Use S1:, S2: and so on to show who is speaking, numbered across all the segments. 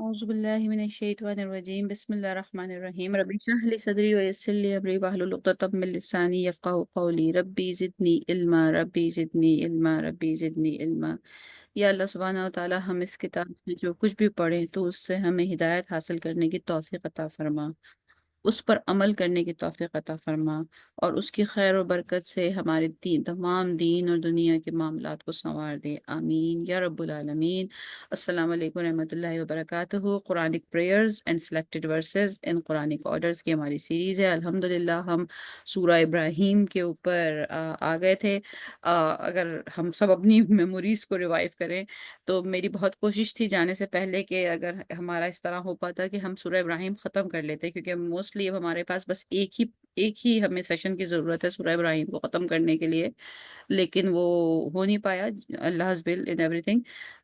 S1: أعوذ بالله من الشيطان الرجيم بسم الله الرحمن الرحيم ربي اشرح لي صدري ويسر لي أمري واحلل عقدة من لساني يفقهوا قولي ربي زدني علما ربي زدني علما ربي زدني علما یا اللہ سبحانہ و تعالی ہم اس کتاب سے جو کچھ بھی پڑھیں تو اس سے ہمیں ہدایت حاصل کرنے کی توفیق عطا فرما، اس پر عمل کرنے کی توفیق عطا فرما، اور اس کی خیر و برکت سے ہمارے تمام دین اور دنیا کے معاملات کو سنوار دے، آمین یا رب العالمین۔ السلام علیکم ورحمۃ اللہ وبرکاتہ۔ Quranic prayers and selected verses in Quranic orders کی ہماری سیریز ہے۔ الحمدللہ ہم سورہ ابراہیم کے اوپر آ گئے تھے۔ اگر ہم سب اپنی میموریز کو ریوائیو کریں تو میری بہت کوشش تھی جانے سے پہلے کہ اگر ہمارا اس طرح ہو پاتا کہ ہم سورہ ابراہیم ختم کر لیتے، کیونکہ موسٹلی اب ہمارے پاس بس ایک ہی ہمیں سیشن کی ضرورت ہے سورہ ابراہیم کو ختم کرنے کے لیے، لیکن وہ ہو نہیں پایا۔ Allah his will in everything.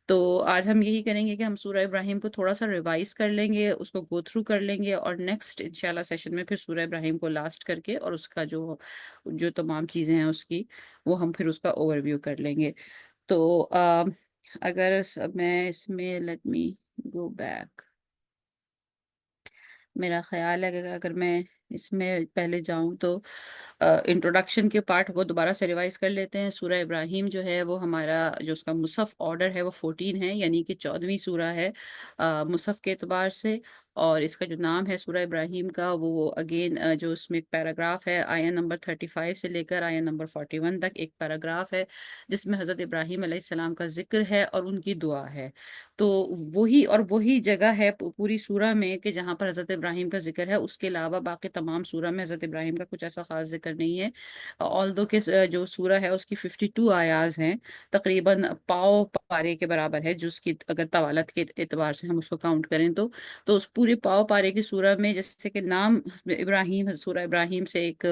S1: تو آج ہم یہی کریں گے کہ ہم سورہ ابراہیم کو تھوڑا سا ریوائز کر لیں گے، اس کو گو تھرو کر لیں گے، اور نیکسٹ انشاءاللہ سیشن میں پھر سورہ ابراہیم کو لاسٹ کر کے اور اس کا جو تمام چیزیں ہیں اس کی، وہ ہم پھر اس کا اوور ویو کر لیں گے۔ تو اگر میں اس میں لیٹ می گو بیک، میرا خیال ہے کہ اگر میں اس میں پہلے جاؤں تو انٹروڈکشن کے پارٹ کو دوبارہ سے ریوائز کر لیتے ہیں۔ سورہ ابراہیم جو ہے وہ ہمارا جو اس کا مصحف آرڈر ہے وہ 14 ہے، یعنی کہ 14ویں سورہ ہے مصحف کے اعتبار سے، اور اس کا جو نام ہے سورہ ابراہیم کا وہ اگین جو اس میں ایک پیراگراف ہے آیہ نمبر 35 سے لے کر آیہ نمبر 41 تک ایک پیراگراف ہے جس میں حضرت ابراہیم علیہ السلام کا ذکر ہے اور ان کی دعا ہے۔ تو وہی جگہ ہے پوری سورہ میں کہ جہاں پر حضرت ابراہیم کا ذکر ہے، اس کے علاوہ باقی تمام سورہ میں حضرت ابراہیم کا کچھ ایسا خاص ذکر نہیں ہے۔ آلدو کہ جو سورہ ہے اس کی 52 آیاز ہیں، تقریباً پاؤ پارے کے برابر ہے، جس کی اگر طوالت کے اعتبار سے ہم اس کو کاؤنٹ کریں تو اس پورے پاؤ پارے کی سورہ میں جیسے کہ نام ابراہیم، سورہ ابراہیم سے ایک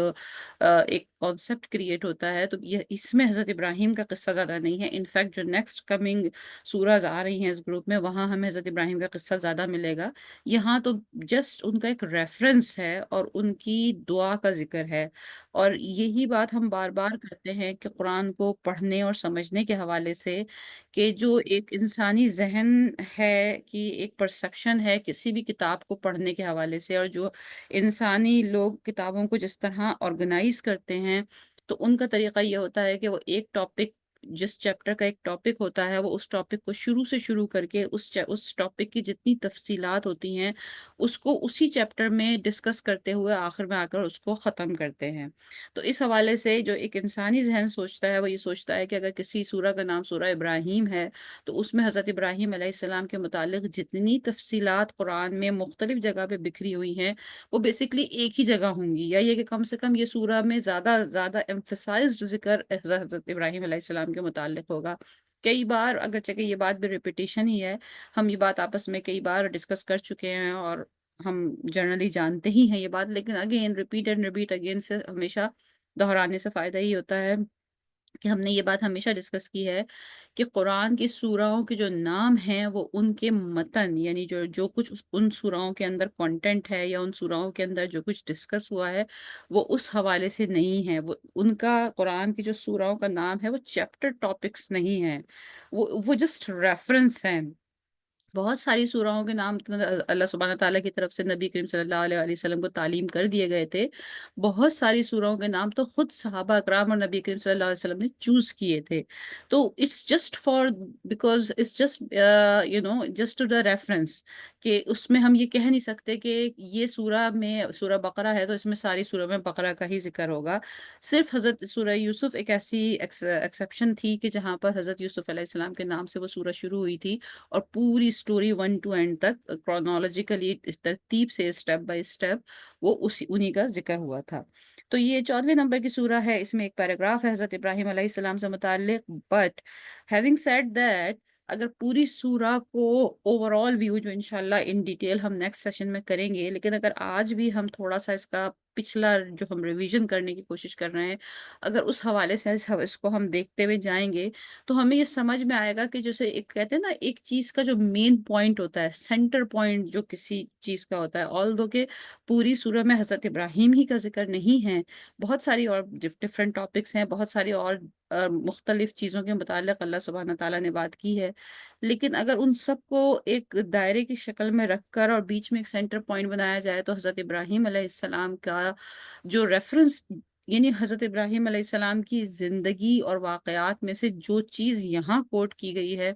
S1: کانسیپٹ کریٹ ہوتا ہے، تو یہ اس میں حضرت ابراہیم کا قصہ زیادہ نہیں ہے۔ انفیکٹ جو نیکسٹ کمنگ سورہز آ رہی ہیں اس گروپ میں، وہاں ہمیں حضرت ابراہیم کا قصہ زیادہ ملے گا۔ یہاں تو جسٹ ان کا ایک ریفرنس ہے اور ان کی دعا کا ذکر ہے، اور یہی بات ہم بار بار کرتے ہیں کہ قرآن کو پڑھنے اور سمجھنے کے حوالے سے، کہ جو ایک انسانی ذہن ہے کہ ایک پرسپشن ہے کسی بھی کتاب کو پڑھنے کے حوالے سے، اور جو انسانی لوگ کتابوں کو جس طرح آرگنائز کرتے ہیں، تو ان کا طریقہ یہ ہوتا ہے کہ وہ ایک ٹاپک، جس چیپٹر کا ایک ٹاپک ہوتا ہے، وہ اس ٹاپک کو شروع سے شروع کر کے اس ٹاپک کی جتنی تفصیلات ہوتی ہیں اس کو اسی چیپٹر میں ڈسکس کرتے ہوئے آخر میں آ کر اس کو ختم کرتے ہیں۔ تو اس حوالے سے جو ایک انسانی ذہن سوچتا ہے وہ یہ سوچتا ہے کہ اگر کسی سورہ کا نام سورہ ابراہیم ہے تو اس میں حضرت ابراہیم علیہ السلام کے متعلق جتنی تفصیلات قرآن میں مختلف جگہ پہ بکھری ہوئی ہیں وہ بیسکلی ایک ہی جگہ ہوں گی، یا یہ کہ کم سے کم یہ سورہ میں زیادہ زیادہ ایمفسائزڈ ذکر حضرت ابراہیم علیہ السلام کے متعلق ہوگا۔ کئی بار اگرچہ کہ یہ بات بھی ریپیٹیشن ہی ہے، ہم یہ بات آپس میں کئی بار ڈسکس کر چکے ہیں اور ہم جنرلی جانتے ہی ہیں یہ بات، لیکن again repeat and repeat again سے ہمیشہ دہرانے سے فائدہ ہی ہوتا ہے کہ ہم نے یہ بات ہمیشہ ڈسکس کی ہے کہ قرآن کی سورہوں کے جو نام ہیں وہ ان کے متن، یعنی جو جو کچھ ان سورہوں کے اندر کنٹینٹ ہے یا ان سورہوں کے اندر جو کچھ ڈسکس ہوا ہے وہ اس حوالے سے نہیں ہے۔ وہ ان کا قرآن کی جو سورہوں کا نام ہے وہ چیپٹر ٹاپکس نہیں ہیں، وہ جسٹ ریفرنس ہیں۔ بہت ساری سورہوں کے نام تو اللہ سبحانہ تعالیٰ کی طرف سے نبی کریم صلی اللہ علیہ وآلہ وسلم کو تعلیم کر دیے گئے تھے۔ بہت ساری سورہوں کے نام تو خود صحابہ اکرام اور نبی کریم صلی اللہ علیہ وسلم نے چوز کیے تھے۔ تو it's just for because it's just just to the reference, کہ اس میں ہم یہ کہہ نہیں سکتے کہ یہ سورہ میں سورہ بقرہ ہے تو اس میں ساری سورہ میں بقرہ کا ہی ذکر ہوگا۔ صرف حضرت سورہ یوسف ایک ایسی ایکسیپشن تھی کہ جہاں پر حضرت یوسف علیہ السلام کے نام سے وہ سورہ شروع ہوئی تھی، اور پوری سٹوری ون ٹو اینڈ تک کرونالوجیکلی اس ترتیب سے اسٹیپ بائی اسٹیپ وہ انہی کا ذکر ہوا تھا۔ تو یہ 14ویں نمبر کی سورہ ہے، اس میں ایک پیراگراف ہے حضرت ابراہیم علیہ السلام سے متعلق، بٹ ہیونگ سیڈ دیٹ، اگر پوری سورہ کو اوور آل ویو جو انشاءاللہ ان ڈیٹیل ہم نیکسٹ سیشن میں کریں گے، لیکن اگر آج بھی ہم تھوڑا سا اس کا پچھلا جو ہم ریویژن کرنے کی کوشش کر رہے ہیں، اگر اس حوالے سے اس کو ہم دیکھتے ہوئے جائیں گے تو ہمیں یہ سمجھ میں آئے گا کہ جیسے ایک کہتے ہیں نا، ایک چیز کا جو مین پوائنٹ ہوتا ہے، سینٹر پوائنٹ جو کسی چیز کا ہوتا ہے، آلدو کہ پوری سورہ میں حضرت ابراہیم ہی کا ذکر نہیں ہے، بہت ساری اور ڈفرینٹ ٹاپکس ہیں، بہت ساری اور مختلف چیزوں کے متعلق اللہ سبحانہ تعالیٰ نے بات کی ہے، لیکن اگر ان سب کو ایک دائرے کی شکل میں رکھ کر اور بیچ میں ایک سینٹر پوائنٹ بنایا جائے تو حضرت ابراہیم علیہ السلام کا جو ریفرنس، یعنی حضرت ابراہیم علیہ السلام کی زندگی اور واقعات میں سے جو چیز یہاں کوٹ کی گئی ہے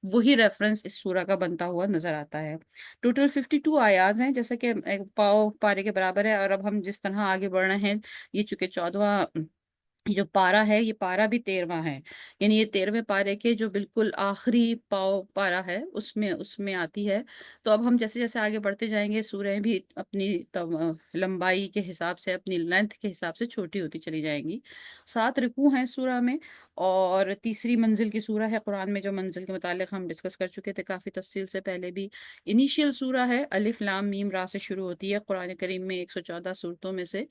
S1: وہی ریفرنس اس سورہ کا بنتا ہوا نظر آتا ہے۔ ٹوٹل 52 آیات ہیں، جیسے کہ ایک پاؤ پارے کے برابر ہے، اور اب ہم جس طرح آگے بڑھ رہے ہیں، یہ چونکہ 14واں یہ جو پارا ہے، یہ پارا بھی 13واں ہے، یعنی یہ 13ویں پارے کے جو بالکل آخری پاؤ پارا ہے اس میں آتی ہے۔ تو اب ہم جیسے جیسے آگے بڑھتے جائیں گے، سورہیں بھی اپنی لمبائی کے حساب سے، اپنی لینتھ کے حساب سے چھوٹی ہوتی چلی جائیں گی۔ 7 رکوع ہیں سورہ میں، اور تیسری منزل کی سورہ ہے قرآن میں، جو منزل کے متعلق ہم ڈسکس کر چکے تھے کافی تفصیل سے پہلے بھی۔ انیشیل سورہ ہے، الف لام میم را سے شروع ہوتی ہے۔ قرآن کریم میں 114 صورتوں میں سے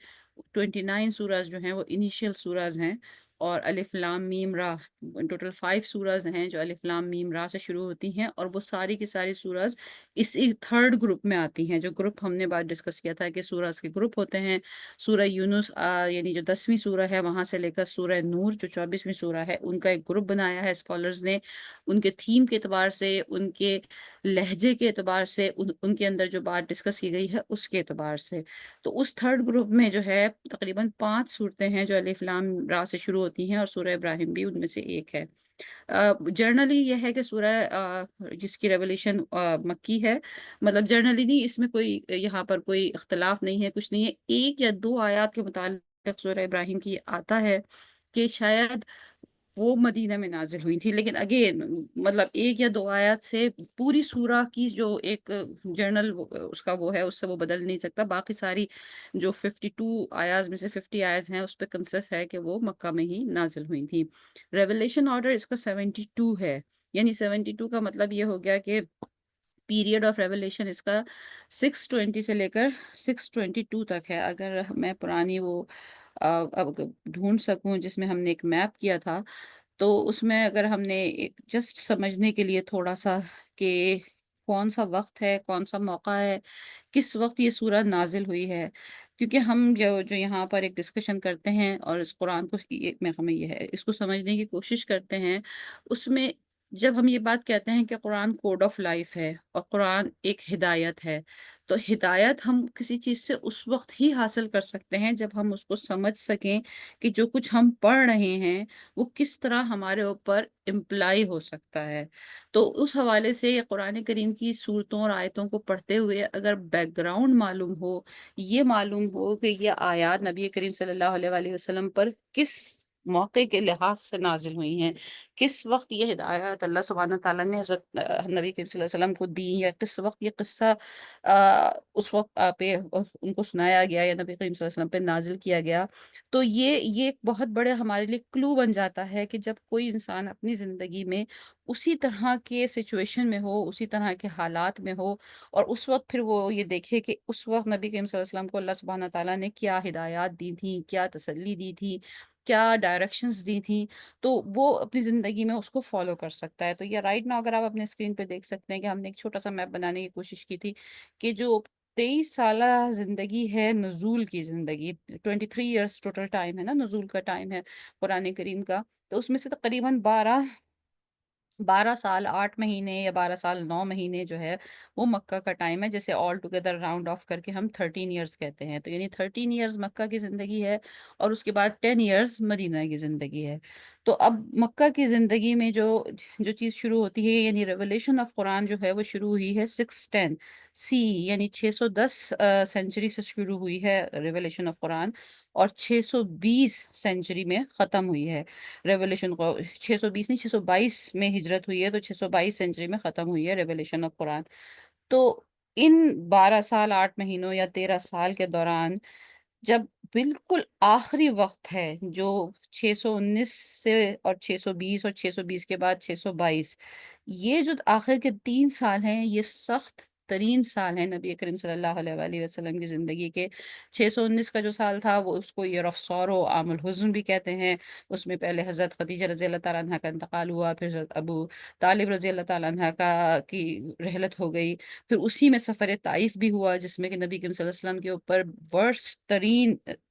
S1: 29 سوراز جو ہیں وہ انیشیل سوراز ہیں، اور الف لام میم را ٹوٹل 5 سوراز ہیں جو الف لام میم را سے شروع ہوتی ہیں، اور وہ ساری کی ساری سوراز اسی تھرڈ گروپ میں آتی ہیں، جو گروپ ہم نے بات ڈسکس کیا تھا کہ سوراز کے گروپ ہوتے ہیں۔ سورہ یونس یعنی جو 10ویں سورہ ہے، وہاں سے لے کر سورہ نور جو 24ویں سورہ ہے، ان کا ایک گروپ بنایا ہے اسکالرز نے، ان کے تھیم کے اعتبار سے، ان کے لہجے کے اعتبار سے، ان کے اندر جو بات ڈسکس کی گئی ہے اس کے اعتبار سے۔ تو اس تھرڈ گروپ میں جو ہے تقریباً 5 صورتیں ہیں جو الف لام را سے شروع ہوتی ہیں، اور سورہ ابراہیم بھی ان میں سے ایک ہے۔ جرنلی یہ ہے کہ سورہ جس کی ریولیشن مکی ہے، مطلب جرنلی نہیں، اس میں کوئی یہاں پر کوئی اختلاف نہیں ہے، کچھ نہیں ہے، ایک یا دو آیات کے متعلق سورہ ابراہیم کی آتا ہے کہ شاید وہ مدینہ میں نازل ہوئی تھی، لیکن اگین مطلب ایک یا دو آیات سے پوری سورہ کی جو ایک جرنل اس کا وہ ہے، اس سے وہ بدل نہیں سکتا۔ باقی ساری جو 52 آیات میں سے 50 آیات ہیں اس پہ کنسس ہے کہ وہ مکہ میں ہی نازل ہوئی تھی۔ ریولیشن آرڈر اس کا 72 ہے، یعنی 72 کا مطلب یہ ہو گیا کہ پیریڈ آف ریولیشن اس کا 620 سے لے کر 622 تک ہے۔ اگر میں پرانی وہ اب ڈھونڈ سکوں جس میں ہم نے ایک میپ کیا تھا، تو اس میں اگر ہم نے جسٹ سمجھنے کے لیے تھوڑا سا کہ کون سا وقت ہے، کون سا موقع ہے، کس وقت یہ سورہ نازل ہوئی ہے، کیونکہ ہم جو یہاں پر ایک ڈسکشن کرتے ہیں اور اس قرآن کو میں ہمیں یہ ہے اس کو سمجھنے کی کوشش کرتے ہیں، اس میں جب ہم یہ بات کہتے ہیں کہ قرآن کوڈ آف لائف ہے اور قرآن ایک ہدایت ہے، تو ہدایت ہم کسی چیز سے اس وقت ہی حاصل کر سکتے ہیں جب ہم اس کو سمجھ سکیں کہ جو کچھ ہم پڑھ رہے ہیں وہ کس طرح ہمارے اوپر امپلائی ہو سکتا ہے۔ تو اس حوالے سے یہ قرآن کریم کی صورتوں اور آیتوں کو پڑھتے ہوئے اگر بیک گراؤنڈ معلوم ہو، یہ معلوم ہو کہ یہ آیات نبی کریم صلی اللہ علیہ وآلہ وسلم پر کس موقع کے لحاظ سے نازل ہوئی ہیں، کس وقت یہ ہدایت اللہ سبحانہ تعالیٰ نے حضرت نبی کریم صلی اللہ علیہ وسلم کو دی، یا کس وقت یہ قصہ اس وقت پہ ان کو سنایا گیا یا نبی کریم صلی اللہ علیہ وسلم پہ نازل کیا گیا، تو یہ ایک بہت بڑے ہمارے لیے کلو بن جاتا ہے کہ جب کوئی انسان اپنی زندگی میں اسی طرح کے سچویشن میں ہو، اسی طرح کے حالات میں ہو، اور اس وقت پھر وہ یہ دیکھے کہ اس وقت نبی کریم صلی اللہ علیہ وسلم کو اللہ سبحانہ تعالیٰ نے کیا ہدایات دی تھیں، کیا تسلی دی تھی، کیا ڈائریکشنز دی تھیں، تو وہ اپنی زندگی میں اس کو فالو کر سکتا ہے۔ تو یہ رائٹ نا اگر آپ اپنے اسکرین پہ دیکھ سکتے ہیں کہ ہم نے ایک چھوٹا سا میپ بنانے کی کوشش کی تھی کہ جو 23 سالہ زندگی ہے نزول کی زندگی، 23 ایئرس ٹوٹل ٹائم ہے نا، نزول کا ٹائم ہے قرآن کریم کا، تو اس میں سے تقریباً 12 سال 8 مہینے یا 12 سال 9 مہینے جو ہے وہ مکہ کا ٹائم ہے، جیسے آل ٹوگیدر راؤنڈ آف کر کے ہم 13 ایئرس کہتے ہیں، تو یعنی 13 ایئرس مکہ کی زندگی ہے، اور اس کے بعد 10 ایئرس مدینہ کی زندگی ہے۔ تو اب مکہ کی زندگی میں جو جو چیز شروع ہوتی ہے، یعنی ریولیشن آف قرآن جو ہے وہ شروع ہوئی ہے 610 سی، یعنی 610 سینچری سے شروع ہوئی ہے ریولیشن آف قرآن، اور 620 سینچری میں ختم ہوئی ہے ریولیشن کو، 620 نہیں 622 میں ہجرت ہوئی ہے، تو 622 سینچری میں ختم ہوئی ہے ریولیشن آف قرآن۔ تو ان 12 سال 8 مہینوں یا 13 سال کے دوران جب بالکل آخری وقت ہے، جو 619 سے اور 620 اور 620 کے بعد 622، یہ جو آخر کے 3 سال ہیں یہ سخت ترین سال ہیں نبی کریم صلی اللہ علیہ وآلہ وسلم کی زندگی کے۔ 619 کا جو سال تھا وہ اس کو ایئر آف سورو، عام الحزن بھی کہتے ہیں، اس میں پہلے حضرت خدیجہ رضی اللہ تعالیٰ عنہ کا انتقال ہوا، پھر حضرت ابو طالب رضی اللہ تعالیٰ عنہ کی رحلت ہو گئی، پھر اسی میں سفر طائف بھی ہوا جس میں کہ نبی کریم صلی اللہ علیہ وسلم کے اوپر ورس ترین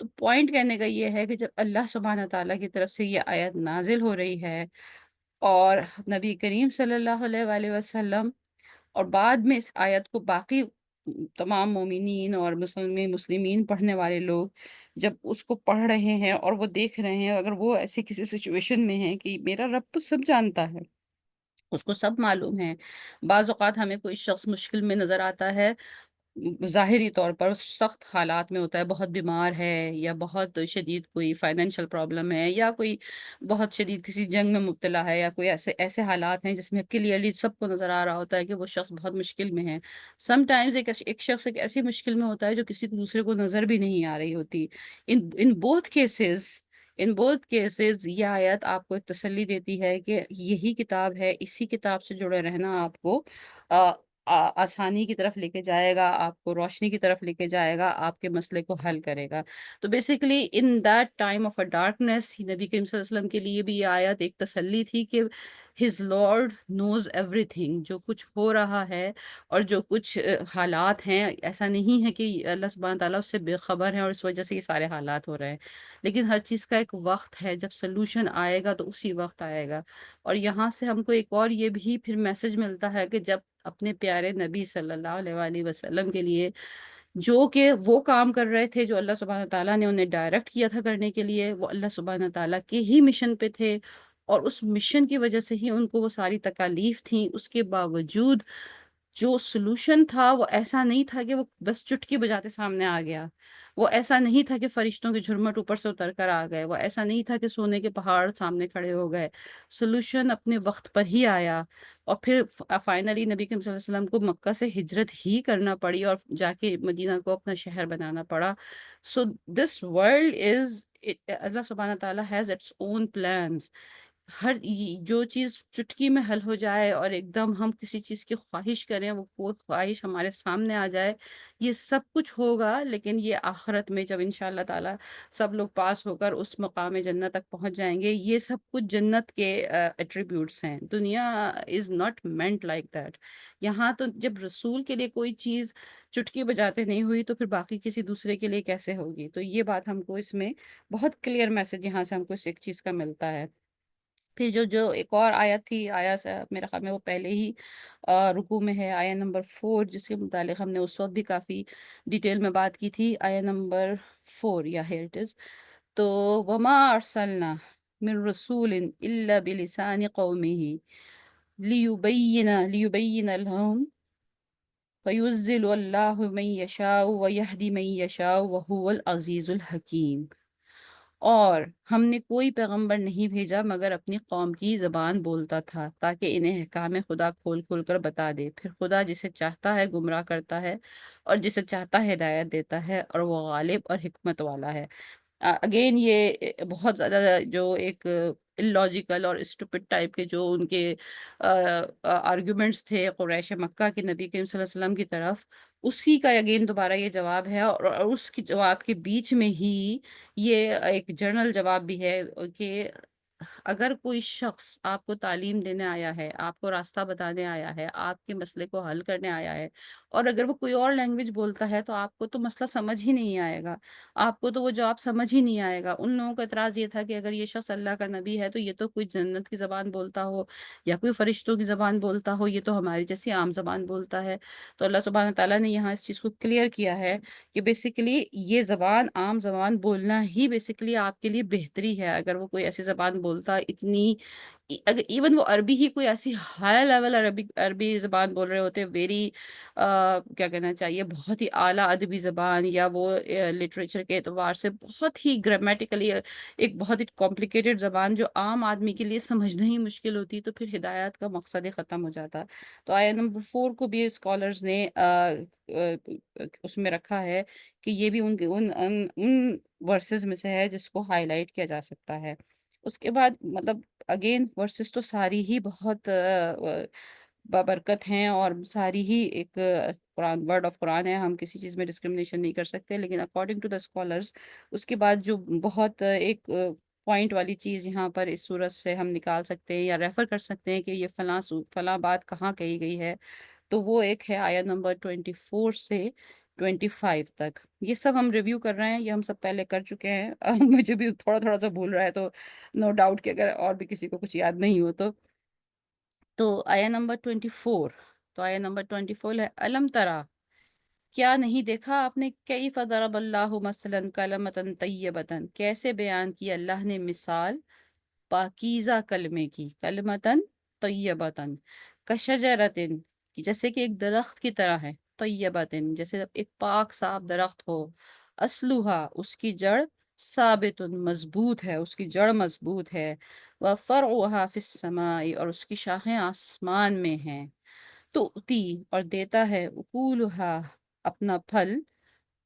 S1: تو پوائنٹ کہنے کا یہ ہے کہ جب اللہ سبحانہ تعالیٰ کی طرف سے یہ آیت نازل ہو رہی ہے اور نبی کریم صلی اللہ علیہ وآلہ وسلم اور بعد میں اس آیت کو باقی تمام مومنین اور مسلمین پڑھنے والے لوگ جب اس کو پڑھ رہے ہیں اور وہ دیکھ رہے ہیں، اگر وہ ایسی کسی سچویشن میں ہیں کہ میرا رب تو سب جانتا ہے، اس کو سب معلوم ہے۔ بعض اوقات ہمیں کوئی شخص مشکل میں نظر آتا ہے، ظاہری طور پر سخت حالات میں ہوتا ہے، بہت بیمار ہے یا بہت شدید کوئی فائنینشیل پرابلم ہے یا کوئی بہت شدید کسی جنگ میں مبتلا ہے یا کوئی ایسے ایسے حالات ہیں جس میں کلیئرلی سب کو نظر آ رہا ہوتا ہے کہ وہ شخص بہت مشکل میں ہے۔ سم ٹائمز ایک شخص ایک ایسی مشکل میں ہوتا ہے جو کسی دوسرے کو نظر بھی نہیں آ رہی ہوتی۔ ان بوتھ کیسز یہ آیت آپ کو ایک تسلی دیتی ہے کہ یہی کتاب ہے، اسی کتاب سے جڑے رہنا آپ کو آسانی کی طرف لے کے جائے گا، آپ کو روشنی کی طرف لے کے جائے گا، آپ کے مسئلے کو حل کرے گا۔ تو basically in that time of a darkness نبی کریم صلی اللہ علیہ وسلم کے لیے بھی یہ آیت ایک تسلی تھی کہ ہز لارڈ نوز ایوری تھنگ، جو کچھ ہو رہا ہے اور جو کچھ حالات ہیں، ایسا نہیں ہے کہ اللہ سبحانہ تعالیٰ اس سے بے خبر ہے اور اس وجہ سے یہ سارے حالات ہو رہے ہیں، لیکن ہر چیز کا ایک وقت ہے، جب سلوشن آئے گا تو اسی وقت آئے گا۔ اور یہاں سے ہم کو ایک اور یہ بھی پھر میسج ملتا ہے کہ جب اپنے پیارے نبی صلی اللہ علیہ وآلہ وسلم کے لیے جو کہ وہ کام کر رہے تھے جو اللہ سبحانہ تعالیٰ نے انہیں ڈائریکٹ کیا تھا کرنے کے لیے، وہ اللہ سبحانہ تعالیٰ کے ہی مشن پہ تھے اور اس مشن کی وجہ سے ہی ان کو وہ ساری تکالیف تھیں، اس کے باوجود جو سلوشن تھا وہ ایسا نہیں تھا کہ وہ بس چٹکی بجاتے سامنے آ گیا، وہ ایسا نہیں تھا کہ فرشتوں کے جھرمٹ اوپر سے اتر کر آ گئے، وہ ایسا نہیں تھا کہ سونے کے پہاڑ سامنے کھڑے ہو گئے۔ سلوشن اپنے وقت پر ہی آیا اور پھر فائنلی نبی کریم صلی اللہ علیہ وسلم کو مکہ سے ہجرت ہی کرنا پڑی اور جا کے مدینہ کو اپنا شہر بنانا پڑا۔ سو دس ورلڈ از اللہ سبحانہ تعالیٰ ہیز اٹس اون پلانس۔ جو چیز چٹکی میں حل ہو جائے اور ایک دم ہم کسی چیز کی خواہش کریں، وہ کوئی خواہش ہمارے سامنے آ جائے، یہ سب کچھ ہوگا، لیکن یہ آخرت میں جب انشاءاللہ تعالی سب لوگ پاس ہو کر اس مقام جنت تک پہنچ جائیں گے، یہ سب کچھ جنت کے ایٹریبیوٹس ہیں۔ دنیا is not meant like that. یہاں تو جب رسول کے لیے کوئی چیز چٹکی بجاتے نہیں ہوئی تو پھر باقی کسی دوسرے کے لیے کیسے ہوگی؟ تو یہ بات ہم کو اس میں بہت کلیئر میسج یہاں سے ہم کو اس ایک چیز کا ملتا ہے۔ پھر جو ایک اور آیت تھی، آیا سے میرے خیال میں وہ پہلے ہی رکوع میں ہے، آیا نمبر 4، جس کے متعلق ہم نے اس وقت بھی کافی ڈیٹیل میں بات کی تھی، آیا نمبر 4 یا here it is۔ تو وَمَا أَرْسَلْنَا مِن رَسُولٍ إِلَّا بِلِسَانِ قَوْمِهِ لِيُبَيِّنَ لَهُمْ فَيُنَزِّلُ اللَّهُ مَن يَشَاءُ وَيَهْدِي مَن يَشَاءُ وَهُوَ الْعَزِيزُ الْحَكِيمُ۔ اور ہم نے کوئی پیغمبر نہیں بھیجا مگر اپنی قوم کی زبان بولتا تھا تاکہ انہیں احکام خدا کھول کھول کر بتا دے، پھر خدا جسے چاہتا ہے گمراہ کرتا ہے اور جسے چاہتا ہے ہدایت دیتا ہے، اور وہ غالب اور حکمت والا ہے۔ اگین یہ بہت زیادہ جو ایک لاجیکل اور اسٹوپڈ ٹائپ کے جو ان کے آرگیومنٹس تھے قریش مکہ کے نبی کریم صلی اللہ علیہ وسلم کی طرف، اسی کا اگین دوبارہ یہ جواب ہے، اور اس کی جواب کے بیچ میں ہی یہ ایک جنرل جواب بھی ہے کہ اگر کوئی شخص آپ کو تعلیم دینے آیا ہے، آپ کو راستہ بتانے آیا ہے، آپ کے مسئلے کو حل کرنے آیا ہے، اور اگر وہ کوئی اور لینگویج بولتا ہے تو آپ کو تو مسئلہ سمجھ ہی نہیں آئے گا، آپ کو تو وہ جواب سمجھ ہی نہیں آئے گا۔ ان لوگوں کا اعتراض یہ تھا کہ اگر یہ شخص اللہ کا نبی ہے تو یہ تو کوئی جنت کی زبان بولتا ہو یا کوئی فرشتوں کی زبان بولتا ہو، یہ تو ہماری جیسی عام زبان بولتا ہے۔ تو اللہ سبحانہ تعالیٰ نے یہاں اس چیز کو کلیئر کیا ہے کہ بیسیکلی یہ زبان عام زبان بولنا ہی بیسیکلی آپ کے لیے بہتری ہے۔ اگر وہ کوئی ایسی زبان بولتا اتنی اگر ایون وہ عربی ہی کوئی ایسی ہائی لیول عربی زبان بول رہے ہوتے، ویری کیا کہنا چاہیے، بہت ہی اعلیٰ ادبی زبان، یا وہ لٹریچر کے اعتبار سے بہت ہی گرامیٹیکلی ایک بہت ہی کمپلیکیٹڈ زبان جو عام آدمی کے لیے سمجھنا ہی مشکل ہوتی، تو پھر ہدایات کا مقصد ہی ختم ہو جاتا۔ تو آیا نمبر 4 کو بھی اسکالرز نے اس میں رکھا ہے کہ یہ بھی ان ورسز میں سے ہے جس کو ہائی لائٹ کیا جا سکتا ہے۔ اس کے بعد مطلب اگین ورسز تو ساری ہی بہت بابرکت ہیں اور ساری ہی ایک قرآن ورڈ آف قرآن ہے، ہم کسی چیز میں ڈسکرمنیشن نہیں کر سکتے، لیکن اکارڈنگ ٹو دا اسکالرز اس کے بعد جو بہت ایک پوائنٹ والی چیز یہاں پر اس صورت سے ہم نکال سکتے ہیں یا ریفر کر سکتے ہیں کہ یہ فلاں بات کہاں کہی گئی ہے، تو وہ ایک ہے آیت نمبر 24 سے 25 تک، یہ سب ہم ریویو کر رہے ہیں، یہ ہم سب پہلے کر چکے ہیں مجھے بھی تھوڑا تھوڑا سا بھول رہا ہے، تو نو ڈاؤٹ کہ اگر اور بھی کسی کو کچھ یاد نہیں ہو تو آیا نمبر 24، تو آیا نمبر 24 ہے علم ترا، کیا نہیں دیکھا آپ نے، کیف ضرب اللہ مثلا کلمۃ طیبۃ، کیسے بیان کی اللہ نے مثال پاکیزہ کلمے کی، کلمتن طیبتن، کشجرتن، جیسے کہ ایک درخت کی طرح ہے، طیبتن جیسے ایک پاک صاف درخت ہو، اسلوہا اس کی جڑ، ثابت مضبوط ہے، اس کی جڑ مضبوط ہے، وفرعها فی السماء اور اس کی شاخیں آسمان میں ہیں، تو اور دیتا ہے اکولہا اپنا پھل،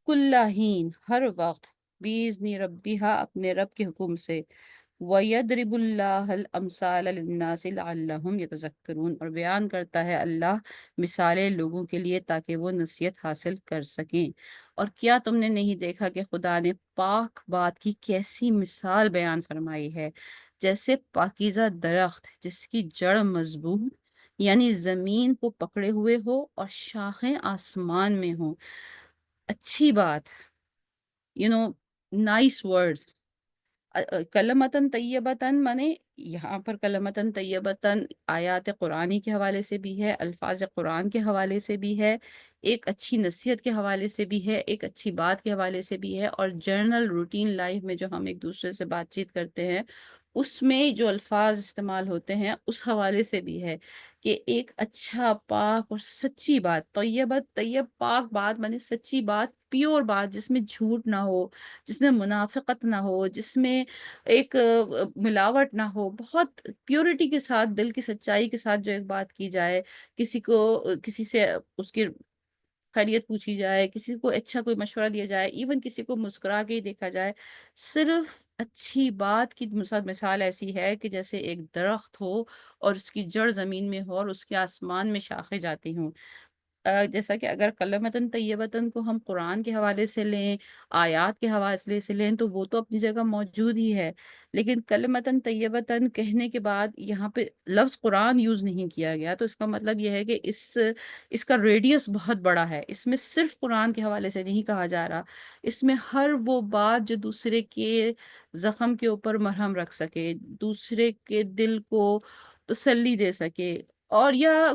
S1: کلہین ہر وقت، بیزنی ربیہا اپنے رب کے حکم سے، وَيَضْرِبُ اللَّهَ الْأَمْثَالَ لِلنَّاسِ لَعَلَّهُمْ يَتَذَكَّرُونَ، اور بیان کرتا ہے اللہ مثالیں لوگوں کے لیے تاکہ وہ نصیحت حاصل کر سکیں۔ اور کیا تم نے نہیں دیکھا کہ خدا نے پاک بات کی کیسی مثال بیان فرمائی ہے، جیسے پاکیزہ درخت جس کی جڑ مضبوط یعنی زمین کو پکڑے ہوئے ہو اور شاخیں آسمان میں ہوں۔ اچھی بات، نائس ورڈز، کلمتن طیبتن مانے یہاں پر کلمتن طیبتن آیات قرآنی کے حوالے سے بھی ہے، الفاظ قرآن کے حوالے سے بھی ہے، ایک اچھی نصیحت کے حوالے سے بھی ہے، ایک اچھی بات کے حوالے سے بھی ہے، اور جرنل روٹین لائف میں جو ہم ایک دوسرے سے بات چیت کرتے ہیں اس میں جو الفاظ استعمال ہوتے ہیں اس حوالے سے بھی ہے کہ ایک اچھا پاک اور سچی بات، طیبت، طیب پاک بات مانے سچی بات، پیور بات جس میں جھوٹ نہ ہو، جس میں منافقت نہ ہو، جس میں ایک ملاوٹ نہ ہو، بہت پیورٹی کے ساتھ، دل کی سچائی کے ساتھ جو ایک بات کی جائے، کسی کو کسی سے اس کی خیریت پوچھی جائے، کسی کو اچھا کوئی مشورہ دیا جائے، ایون کسی کو مسکرا کے ہی دیکھا جائے، صرف اچھی بات کی مثال ایسی ہے کہ جیسے ایک درخت ہو اور اس کی جڑ زمین میں ہو اور اس کے آسمان میں شاخیں جاتی ہوں۔ جیسا کہ اگر کلمتن طیبتن کو ہم قرآن کے حوالے سے لیں، آیات کے حوالے سے لیں، تو وہ تو اپنی جگہ موجود ہی ہے، لیکن کلمتن طیبتن کہنے کے بعد یہاں پہ لفظ قرآن یوز نہیں کیا گیا، تو اس کا مطلب یہ ہے کہ اس کا ریڈیس بہت بڑا ہے، اس میں صرف قرآن کے حوالے سے نہیں کہا جا رہا، اس میں ہر وہ بات جو دوسرے کے زخم کے اوپر مرہم رکھ سکے، دوسرے کے دل کو تسلی دے سکے، اور یا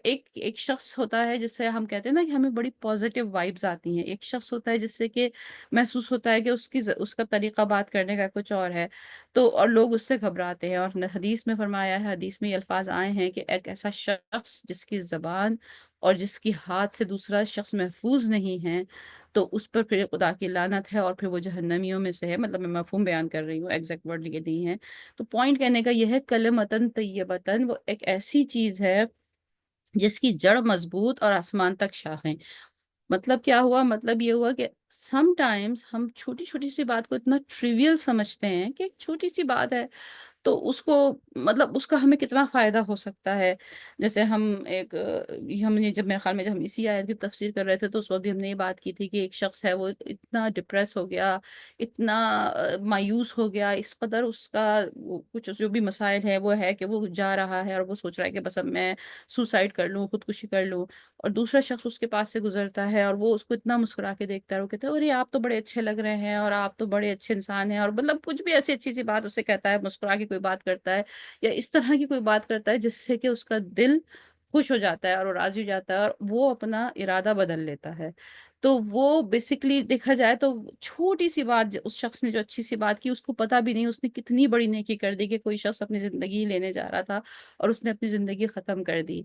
S1: ایک شخص ہوتا ہے جس سے ہم کہتے ہیں نا کہ ہمیں بڑی پازیٹیو وائبز آتی ہیں، ایک شخص ہوتا ہے جس سے کہ محسوس ہوتا ہے کہ اس کا طریقہ بات کرنے کا کچھ اور ہے، تو اور لوگ اس سے گھبراتے ہیں، اور حدیث میں فرمایا ہے، حدیث میں یہ الفاظ آئے ہیں کہ ایک ایسا شخص جس کی زبان اور جس کی ہاتھ سے دوسرا شخص محفوظ نہیں ہے تو اس پر پھر خدا کی لعنت ہے اور پھر وہ جہنمیوں میں سے ہے، مطلب میں مفہوم بیان کر رہی ہوں، ایگزیکٹ ورڈ یہ نہیں ہے۔ تو پوائنٹ کہنے کا یہ ہے کلمتن طیبتن وہ ایک ایسی چیز ہے جس کی جڑ مضبوط اور آسمان تک شاخیں۔ مطلب کیا ہوا؟ مطلب یہ ہوا کہ سم ٹائمز ہم چھوٹی چھوٹی سی بات کو اتنا ٹریویل سمجھتے ہیں کہ ایک چھوٹی سی بات ہے تو اس کو مطلب اس کا ہمیں کتنا فائدہ ہو سکتا ہے۔ جیسے ہم ایک ہم نے جب میرے خیال میں جب ہم اسی آیت کی تفسیر کر رہے تھے تو اس وقت بھی ہم نے یہ بات کی تھی کہ ایک شخص ہے وہ اتنا ڈپریس ہو گیا، اتنا مایوس ہو گیا، اس قدر اس کا کچھ جو بھی مسائل ہے وہ ہے کہ وہ جا رہا ہے اور وہ سوچ رہا ہے کہ بس اب میں سوسائڈ کر لوں، خودکشی کر لوں، اور دوسرا شخص اس کے پاس سے گزرتا ہے اور وہ اس کو اتنا مسکرا کے دیکھتا ہے، وہ کہتا ہے ارے آپ تو بڑے اچھے لگ رہے ہیں اور آپ تو بڑے اچھے انسان ہیں، اور مطلب کچھ بھی ایسی اچھی سی بات اسے کہتا ہے، مسکرا کے کوئی بات کرتا ہے یا اس طرح کی کوئی بات کرتا ہے جس سے کہ اس کا دل خوش ہو جاتا ہے اور وہ راضی ہو جاتا ہے اور وہ اپنا ارادہ بدل لیتا ہے۔ تو وہ بیسیکلی دیکھا جائے تو چھوٹی سی بات اس شخص نے جو اچھی سی بات کی اس کو پتا بھی نہیں اس نے کتنی بڑی نیکی کر دی کہ کوئی شخص اپنی زندگی لینے جا رہا تھا اور اس نے اپنی زندگی ختم کر دی۔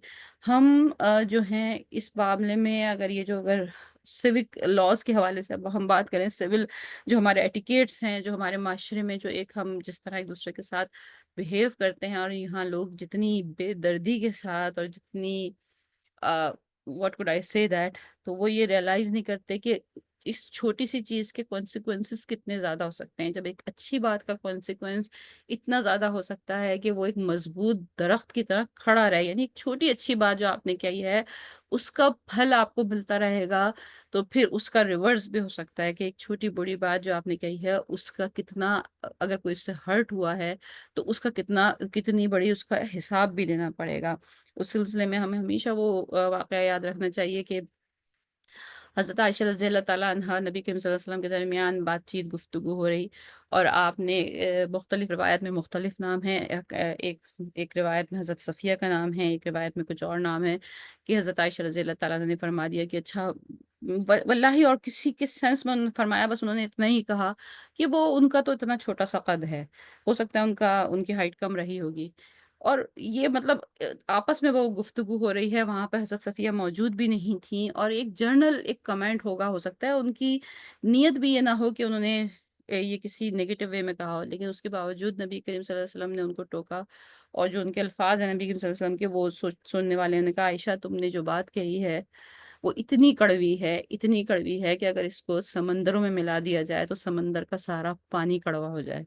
S1: ہم جو ہیں اس معاملے میں اگر سیوک لاز کے حوالے سے اب ہم بات کریں، سول جو ہمارے ایٹیکیٹس ہیں، جو ہمارے معاشرے میں جو ایک ہم جس طرح ایک دوسرے کے ساتھ بہیو کرتے ہیں، اور یہاں لوگ جتنی بے دردی کے ساتھ اور جتنی واٹ کوڈ آئی سے دیٹ، تو وہ یہ ریئلائز نہیں کرتے کہ اس چھوٹی سی چیز کے کانسیکوینسز کتنے زیادہ ہو سکتے ہیں، جب ایک اچھی بات کا کانسیکوینس اتنا زیادہ ہو سکتا ہے کہ وہ ایک مضبوط درخت کی طرح کھڑا رہے، یعنی ایک چھوٹی اچھی بات جو آپ نے کہی ہے اس کا پھل آپ کو ملتا رہے گا، تو پھر اس کا ریورس بھی ہو سکتا ہے کہ ایک چھوٹی بڑی بات جو آپ نے کہی ہے اس کا کتنا، اگر کوئی اس سے ہرٹ ہوا ہے تو اس کا کتنی بڑی اس کا حساب بھی دینا پڑے گا۔ اس سلسلے میں ہمیں ہمیشہ وہ واقعہ یاد رکھنا چاہیے کہ حضرت عائشہ رضی اللہ تعالیٰ عنہا نبی کریم صلی اللہ علیہ وسلم کے درمیان بات چیت گفتگو ہو رہی، اور آپ نے مختلف روایت میں مختلف نام ہیں، ایک روایت میں حضرت صفیہ کا نام ہے، ایک روایت میں کچھ اور نام ہے، کہ حضرت عائشہ رضی اللہ تعالیٰ عنہ نے فرما دیا کہ اچھا واللہ، اور کسی کے سینس میں انہوں نے فرمایا، بس انہوں نے اتنا ہی کہا کہ وہ ان کا تو اتنا چھوٹا سا قد ہے، ہو سکتا ہے ان کی ہائٹ کم رہی ہوگی، اور یہ مطلب آپس میں وہ گفتگو ہو رہی ہے، وہاں پہ حضرت صفیہ موجود بھی نہیں تھیں، اور ایک جرنل ایک کمنٹ ہوگا، ہو سکتا ہے ان کی نیت بھی یہ نہ ہو کہ انہوں نے یہ کسی نیگیٹو وے میں کہا ہو، لیکن اس کے باوجود نبی کریم صلی اللہ علیہ وسلم نے ان کو ٹوکا، اور جو ان کے الفاظ ہیں نبی کریم صلی اللہ علیہ وسلم کے، وہ سننے والے نے کہا عائشہ تم نے جو بات کہی ہے وہ اتنی کڑوی ہے کہ اگر اس کو سمندروں میں ملا دیا جائے تو سمندر کا سارا پانی کڑوا ہو جائے۔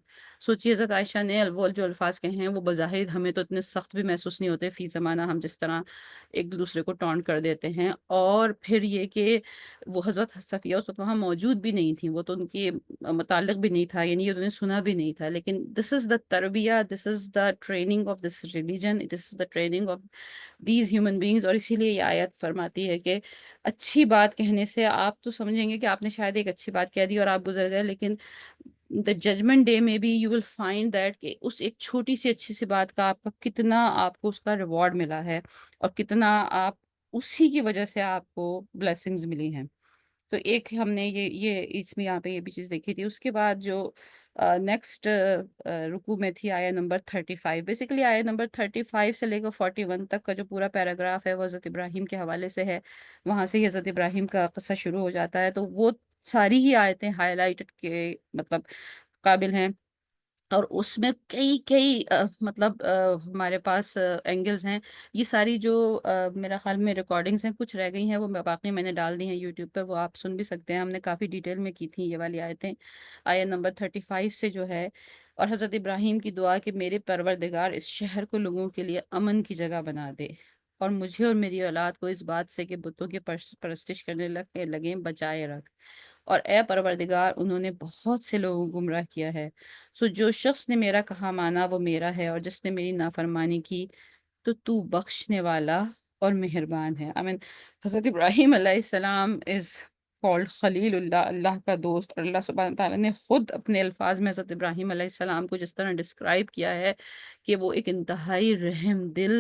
S1: سوچیے حضرت عائشہ نے وہ جو الفاظ کہے ہیں، وہ بظاہر ہمیں تو اتنے سخت بھی محسوس نہیں ہوتے، فی زمانہ ہم جس طرح ایک دوسرے کو ٹونٹ کر دیتے ہیں، اور پھر یہ کہ وہ حضرت صفیہ اس وقت وہاں موجود بھی نہیں تھیں، وہ تو ان کے متعلق بھی نہیں تھا، یعنی یہ انہوں نے سنا بھی نہیں تھا، لیکن دس از دا تربیہ، this is the training of this religion, this is the training of these human beings, اور اسی لیے یہ آیت فرماتی ہے کہ اچھی بات کہنے سے آپ تو سمجھیں گے کہ آپ نے شاید ایک اچھی بات کہہ دی اور آپ گزر گئے، لیکن دا ججمنٹ ڈے میں بھی یو ول فائنڈ دیٹ کہ اس ایک چھوٹی سی اچھی سی بات کا آپ کا کتنا آپ کو اس کا ریوارڈ ملا ہے، اور کتنا آپ اسی کی وجہ سے آپ کو بلیسنگز ملی ہیں۔ تو ایک ہم نے یہ اس میں یہاں پہ یہ بھی چیز دیکھی تھی۔ اس کے بعد جو نیکسٹ رکوع میں تھی آیہ نمبر 35، بیسیکلی آیہ نمبر 35 سے لے کر 41 تک کا جو پورا پیراگراف ہے وہ حضرت ابراہیم کے حوالے سے ہے، وہاں سے ہی حضرت ابراہیم کا قصہ شروع ہو جاتا ہے، تو وہ ساری ہی آیتیں ہائی لائٹڈ کے مطلب قابل ہیں، اور اس میں کئی کئی مطلب ہمارے پاس اینگلز ہیں، یہ ساری جو میرا خیال میں ریکارڈنگز ہیں، کچھ رہ گئی ہیں، وہ باقی میں نے ڈال دی ہیں یوٹیوب پہ، وہ آپ سن بھی سکتے ہیں، ہم نے کافی ڈیٹیل میں کی تھی یہ والی آیتیں، آیت نمبر 35 سے جو ہے، اور حضرت ابراہیم کی دعا کہ میرے پروردگار اس شہر کو لوگوں کے لیے امن کی جگہ بنا دے، اور مجھے اور میری اولاد کو اس بات سے کہ بتوں کی پرستش کرنے لگیں بچائے رکھ، اور اے پروردگار انہوں نے بہت سے لوگوں کو گمراہ کیا ہے، سو جو شخص نے میرا کہا مانا وہ میرا ہے، اور جس نے میری نافرمانی کی تو بخشنے والا اور مہربان ہے۔ حضرت ابراہیم علیہ السلام از called خلیل اللہ، اللہ کا دوست، اور اللہ سبحانہ تعالیٰ نے خود اپنے الفاظ میں حضرت ابراہیم علیہ السلام کو جس طرح ڈسکرائب کیا ہے کہ وہ ایک انتہائی رحم دل،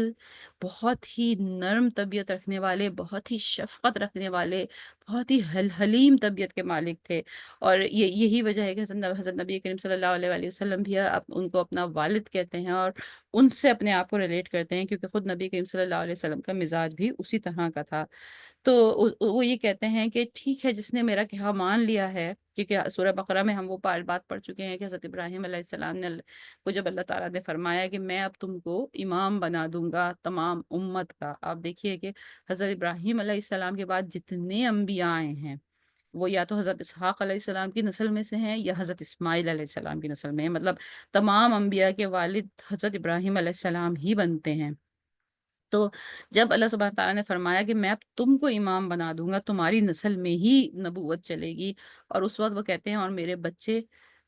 S1: بہت ہی نرم طبیعت رکھنے والے، بہت ہی شفقت رکھنے والے، بہت ہی حلیم طبیعت کے مالک تھے، اور یہی وجہ ہے کہ حضرت نبی کریم صلی اللہ علیہ وآلہ وسلم بھی ان کو اپنا والد کہتے ہیں، اور ان سے اپنے آپ کو ریلیٹ کرتے ہیں، کیونکہ خود نبی کریم صلی اللہ علیہ وسلم کا مزاج بھی اسی طرح کا تھا۔ تو وہ یہ کہتے ہیں کہ ٹھیک ہے، جس نے میرا کہا مان لیا ہے، کیونکہ سورہ بقرہ میں ہم وہ بات پڑھ چکے ہیں کہ حضرت ابراہیم علیہ السلام نے کو جب اللہ تعالیٰ نے فرمایا کہ میں اب تم کو امام بنا دوں گا تمام امت کا، آپ دیکھیے کہ حضرت ابراہیم علیہ السلام کے بعد جتنے انبیاء آئے ہیں، وہ یا تو حضرت اسحاق علیہ السلام کی نسل میں سے ہیں، یا حضرت اسماعیل علیہ السلام کی نسل میں ہیں، مطلب تمام انبیاء کے والد حضرت ابراہیم علیہ السلام ہی بنتے ہیں۔ تو جب اللہ سبحانہ تعالیٰ نے فرمایا کہ میں اب تم کو امام بنا دوں گا، تمہاری نسل میں ہی نبوت چلے گی، اور اس وقت وہ کہتے ہیں اور میرے بچے،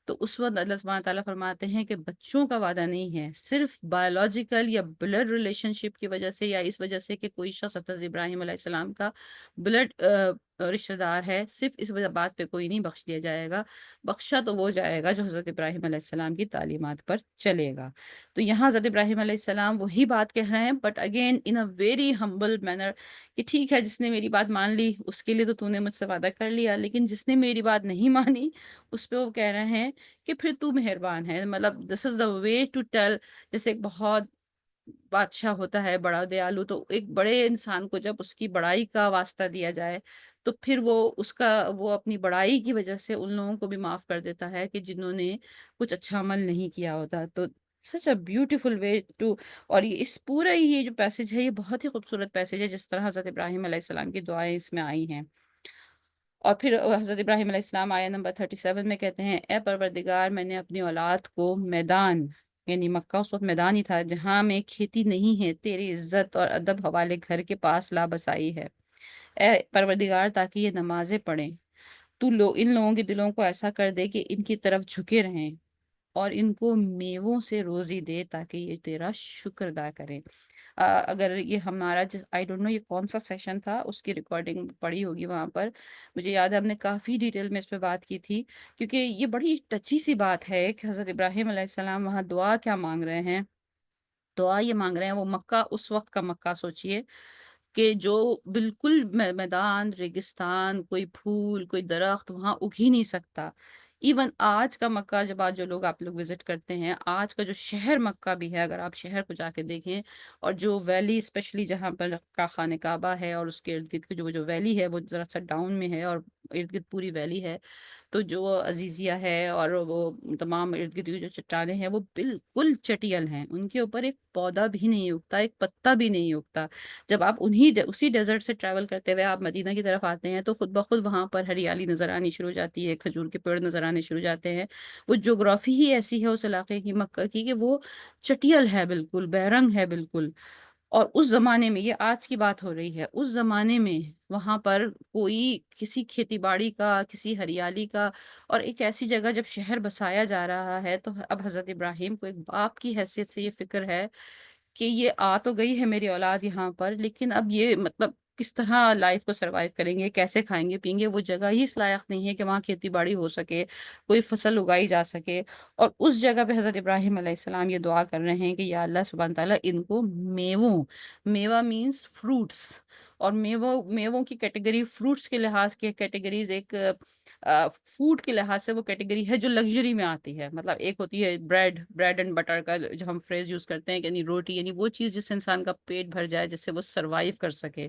S1: تو اس وقت اللہ سبحانہ تعالیٰ فرماتے ہیں کہ بچوں کا وعدہ نہیں ہے، صرف بایولوجیکل یا بلڈ ریلیشن شپ کی وجہ سے، یا اس وجہ سے کہ کوئی شخص حضرت ابراہیم علیہ السلام کا بلڈ رشتہ دار ہے، صرف اس وجہ بات پہ کوئی نہیں بخش دیا جائے گا، بخشا تو وہ جائے گا جو حضرت ابراہیم علیہ السلام کی تعلیمات پر چلے گا۔ تو یہاں حضرت ابراہیم علیہ السلام وہی بات کہہ رہے ہیں، but again in a very humble manner, کہ ٹھیک ہے جس نے میری بات مان لی اس کے لیے تو نے مجھ سے وعدہ کر لیا، لیکن جس نے میری بات نہیں مانی اس پہ وہ کہہ رہے ہیں کہ پھر تو مہربان ہے، مطلب دس is the way to tell, جیسے ایک بہت بادشاہ ہوتا ہے بڑا دیالو، تو ایک بڑے انسان کو جب اس کی بڑائی کا واسطہ دیا جائے تو پھر وہ اپنی بڑائی کی وجہ سے ان لوگوں کو بھی معاف کر دیتا ہے کہ جنہوں نے کچھ اچھا عمل نہیں کیا ہوتا۔ تو سچ اے بیوٹیفل وے ٹو، اور اس پورا یہ جو پیسج ہے یہ بہت ہی خوبصورت پیسج ہے، جس طرح حضرت ابراہیم علیہ السلام کی دعائیں اس میں آئی ہیں۔ اور پھر حضرت ابراہیم علیہ السلام آیہ نمبر 37 میں کہتے ہیں اے پروردگار میں نے اپنی اولاد کو میدان، یعنی مکہ اس وقت میدان ہی تھا جہاں میں کھیتی نہیں ہے، تیری عزت اور ادب حوالے گھر کے پاس لا بسائی ہے، اے پروردگار تاکہ یہ نمازیں پڑھیں، تو ان لوگوں کے دلوں کو ایسا کر دے کہ ان کی طرف جھکے رہیں، اور ان کو میووں سے روزی دے تاکہ یہ تیرا شکر ادا کریں۔ اگر یہ ہمارا آئی ڈونٹ نو یہ کون سا سیشن تھا، اس کی ریکارڈنگ پڑی ہوگی وہاں پر، مجھے یاد ہے ہم نے کافی ڈیٹیل میں اس پہ بات کی تھی، کیونکہ یہ بڑی ٹچی سی بات ہے کہ حضرت ابراہیم علیہ السلام وہاں دعا کیا مانگ رہے ہیں۔ دعا یہ مانگ رہے ہیں، وہ مکہ اس وقت کا مکہ سوچئے کہ جو بالکل میدان ریگستان، کوئی پھول کوئی درخت وہاں اگ ہی نہیں سکتا۔ ایون آج کا مکہ، جب آج جو لوگ آپ لوگ وزٹ کرتے ہیں، آج کا جو شہر مکہ بھی ہے، اگر آپ شہر کو جا کے دیکھیں، اور جو ویلی اسپیشلی جہاں پر کا خانہ کعبہ ہے اور اس کے ارد گرد کی جو ویلی ہے وہ ذرا سا ڈاؤن میں ہے، اور ارد گرد پوری ویلی ہے، تو جو عزیزیہ ہے اور وہ تمام ارد گرد کی جو چٹانیں ہیں وہ بالکل چٹیل ہیں، ان کے اوپر ایک پودا بھی نہیں اگتا، ایک پتا بھی نہیں اگتا۔ جب آپ اسی ڈیزرٹ سے ٹریول کرتے ہوئے آپ مدینہ کی طرف آتے ہیں تو خود بخود وہاں پر ہریالی نظر آنی شروع ہو جاتی ہے، کھجور کے پیڑ نظر آنے شروع ہو جاتے ہیں۔ وہ جغرافی ہی ایسی ہے اس علاقے کی، مکہ کی، کہ وہ چٹیل ہے، بالکل بے رنگ ہے بالکل۔ اور اس زمانے میں، یہ آج کی بات ہو رہی ہے، اس زمانے میں وہاں پر کوئی کسی کھیتی باڑی کا، کسی ہریالی کا، اور ایک ایسی جگہ جب شہر بسایا جا رہا ہے، تو اب حضرت ابراہیم کو ایک باپ کی حیثیت سے یہ فکر ہے کہ یہ آ تو گئی ہے میری اولاد یہاں پر، لیکن اب یہ مطلب کس طرح لائف کو سروائیو کریں گے، کیسے کھائیں گے پئیں گے، وہ جگہ ہی اس لائق نہیں ہے کہ وہاں کھیتی باڑی ہو سکے، کوئی فصل اگائی جا سکے۔ اور اس جگہ پہ حضرت ابراہیم علیہ السلام یہ دعا کر رہے ہیں کہ یا اللہ سبحانہ تعالیٰ ان کو میووں، میوہ مینس فروٹس، اور میووں کی کیٹیگری، فروٹس کے لحاظ کے کیٹیگریز، ایک فوڈ کے لحاظ سے وہ کیٹیگری ہے جو لگژری میں آتی ہے۔ مطلب ایک ہوتی ہے بریڈ اینڈ بٹر کا جو ہم فریز یوز کرتے ہیں، یعنی روٹی، یعنی وہ چیز جس سے انسان کا پیٹ بھر جائے، جس سے وہ سروائیو کر سکے۔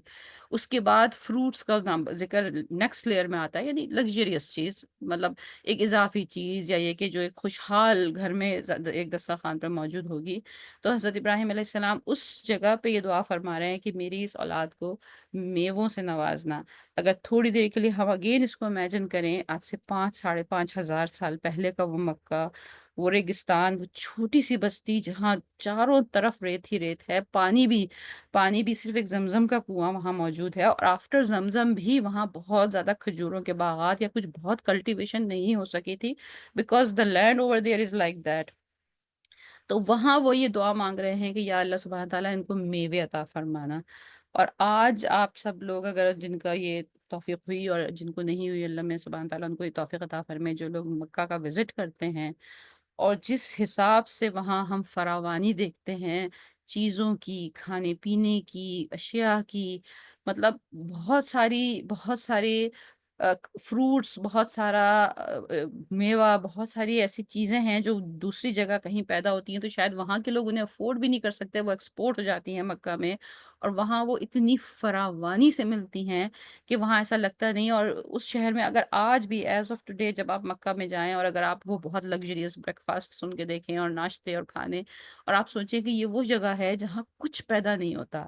S1: اس کے بعد فروٹس کا ذکر نیکسٹ لیئر میں آتا ہے، یعنی لگژریس چیز، مطلب ایک اضافی چیز، یا یہ کہ جو ایک خوشحال گھر میں ایک دسترخوان پر موجود ہوگی۔ تو حضرت ابراہیم علیہ السلام اس جگہ پہ یہ دعا فرما رہے ہیں کہ میری اس اولاد کو میووں سے نوازنا۔ اگر تھوڑی دیر کے لیے ہم اگین اس کو امیجن کریں، آج سے 5,500 سال پہلے کا وہ مکہ، وہ ریگستان، وہ چھوٹی سی بستی جہاں چاروں طرف ریت ہی ریت ہے، پانی بھی صرف ایک زمزم کا کنواں وہاں موجود ہے، اور آفٹر زمزم بھی وہاں بہت زیادہ کھجوروں کے باغات یا کچھ بہت کلٹیویشن نہیں ہو سکی تھی، because the land over there is like that. تو وہاں وہ یہ دعا مانگ رہے ہیں کہ یا اللہ سبحانہ تعالیٰ ان کو میوے عطا فرمانا۔ اور آج آپ سب لوگ، اگر جن کا یہ توفیق ہوئی اور جن کو نہیں ہوئی، اللہ میں سبحانہ تعالیٰ ان کو یہ توفیق عطا فرمائے، جو لوگ مکہ کا وزٹ کرتے ہیں، اور جس حساب سے وہاں ہم فراوانی دیکھتے ہیں چیزوں کی، کھانے پینے کی، اشیاء کی، مطلب بہت سارے فروٹس، بہت سارا میوہ، بہت ساری ایسی چیزیں ہیں جو دوسری جگہ کہیں پیدا ہوتی ہیں تو شاید وہاں کے لوگ انہیں افورڈ بھی نہیں کر سکتے، وہ ایکسپورٹ ہو جاتی ہیں مکہ میں، اور وہاں وہ اتنی فراوانی سے ملتی ہیں کہ وہاں ایسا لگتا نہیں۔ اور اس شہر میں اگر آج بھی ایز آف ٹوڈے جب آپ مکہ میں جائیں، اور اگر آپ وہ بہت لگژریس بریک فاسٹ سن کے دیکھیں اور ناشتے اور کھانے، اور آپ سوچیں کہ یہ وہ جگہ ہے جہاں کچھ پیدا نہیں ہوتا،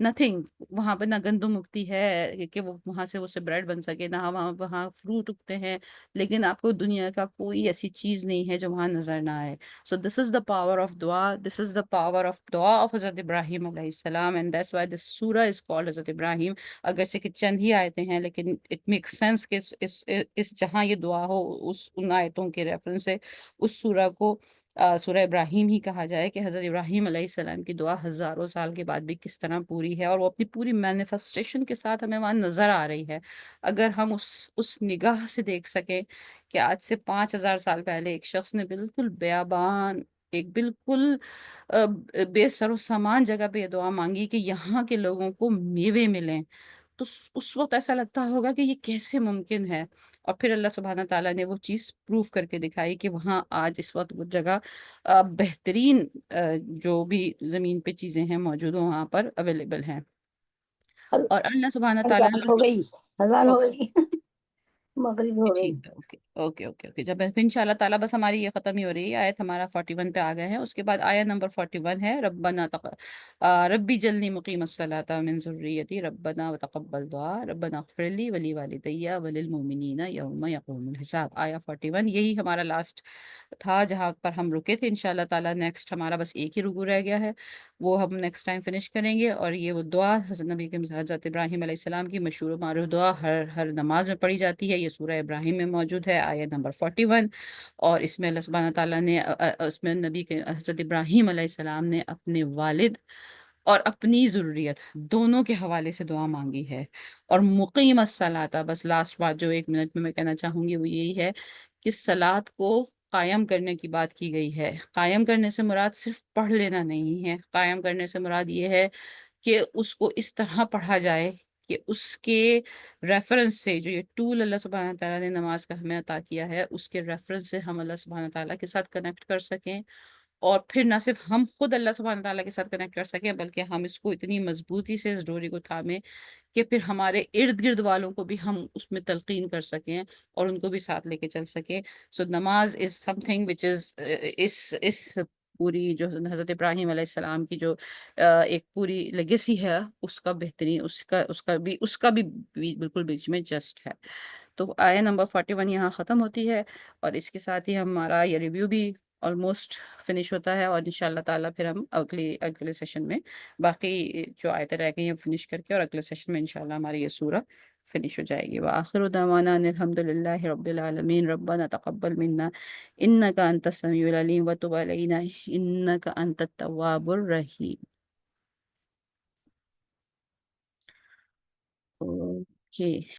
S1: نتھنگ، وہاں پہ نہ گندم اگتی ہے کہ وہ وہاں سے اس سے بریڈ بن سکے، نہ وہاں فروٹ اگتے ہیں، لیکن آپ کو دنیا کا کوئی ایسی چیز نہیں ہے جو وہاں نظر نہ آئے۔ سو دس از دا پاور آف دعا، دس از دا پاور آف دعا آف حضرت ابراہیم علیہ السلام، اینڈ دیٹس وائی دس سورہ از کالڈ حضرت ابراہیم۔ اگرچہ کہ چند ہی آیتیں ہیں، لیکن اٹ میک سینس کہ اس جہاں یہ دعا ہو، ان آیتوں کے ریفرنس سے اس سورہ کو سورہ ابراہیم ہی کہا جائے، کہ حضرت ابراہیم علیہ السلام کی دعا ہزاروں سال کے بعد بھی کس طرح پوری ہے، اور وہ اپنی پوری مینیفسٹیشن کے ساتھ ہمیں وہاں نظر آ رہی ہے۔ اگر ہم اس نگاہ سے دیکھ سکیں کہ آج سے 5,000 سال پہلے ایک شخص نے بالکل بیابان، ایک بالکل بے سر و سامان جگہ پہ یہ دعا مانگی کہ یہاں کے لوگوں کو میوے ملیں، تو اس وقت ایسا لگتا ہوگا کہ یہ کیسے ممکن ہے، اور پھر اللہ سبحانہ تعالیٰ نے وہ چیز پروف کر کے دکھائی کہ وہاں آج اس وقت وہ جگہ بہترین جو بھی زمین پہ چیزیں ہیں موجود ہیں وہاں پر اویلیبل ہیں، اور اللہ سبحانہ تعالیٰ
S2: اذان
S1: نے
S2: ہو گئی، اذان ہو
S1: اوکے،
S2: گئی، مغرب ہو گئی۔
S1: ٹھیک ہے، اوکے اوکے اوکے اوکے، جب ان شاء اللہ تعالیٰ بس ہماری یہ ختم ہی ہو رہی ہے، آیت ہمارا 41 پہ آ گئے ہیں، اس کے بعد آیت نمبر 41 ہے ربی جلنی مقیم الصلاۃ من ذریتی ربنا وتقبل دعا ربنا اغفر لی ولی والدی وللمؤمنین یوم یقوم الحساب۔ آیا 41 یہی ہمارا لاسٹ تھا جہاں پر ہم رکے تھے۔ انشاءاللہ تعالیٰ نیکسٹ ہمارا بس ایک ہی رکوع رہ گیا ہے، وہ ہم نیکسٹ ٹائم فنش کریں گے، اور یہ وہ دعا حضرت ابراہیم علیہ السلام کی مشہور و معروف دعا ہر نماز میں پڑھی جاتی ہے، یہ سورہ ابراہیم میں موجود ہے، آیت نمبر 41، اور اس میں اللہ سبحانہ تعالیٰ نے اس میں نبی کے حضرت ابراہیم علیہ السلام نے اپنے والد اور اپنی ضروریت دونوں کے حوالے سے دعا مانگی ہے۔ اور مقیم الصلاۃ، بس لاسٹ بات جو 1 منٹ میں کہنا چاہوں گی وہ یہی ہے کہ صلات کو قائم کرنے کی بات کی گئی ہے۔ قائم کرنے سے مراد صرف پڑھ لینا نہیں ہے، قائم کرنے سے مراد یہ ہے کہ اس کو اس طرح پڑھا جائے کہ اس کے ریفرنس سے، جو یہ ٹول اللہ سبحانہ تعالیٰ نے نماز کا ہمیں عطا کیا ہے، اس کے ریفرنس سے ہم اللہ سبحانہ تعالیٰ کے ساتھ کنیکٹ کر سکیں، اور پھر نہ صرف ہم خود اللہ سبحانہ تعالیٰ کے ساتھ کنیکٹ کر سکیں، بلکہ ہم اس کو اتنی مضبوطی سے اس ڈوری کو تھامیں کہ پھر ہمارے ارد گرد والوں کو بھی ہم اس میں تلقین کر سکیں اور ان کو بھی ساتھ لے کے چل سکیں۔ سو نماز از سم تھنگ وچ از اس پوری جو حضرت ابراہیم علیہ السلام کی جو ایک پوری لیگیسی ہے، اس کا بہترین، اس کا بھی بالکل بیچ میں جسٹ ہے۔ تو آیا نمبر 41 یہاں ختم ہوتی ہے، اور اس کے ساتھ ہی ہمارا یہ ریویو بھی آلموسٹ فنش ہوتا ہے، اور انشاءاللہ تعالیٰ پھر ہم اگلے سیشن میں باقی جو آیتیں رہ گئی ہیں فنش کر کے، اور اگلے سیشن میں انشاءاللہ ہماری یہ سورہ فنش ہو جائے گی۔ وآخر دعوانا ان الحمد للہ رب العالمین، ربنا تقبل منا انک انت السمیع العلیم وتب علینا انک انت التواب الرحیم۔ اوکے۔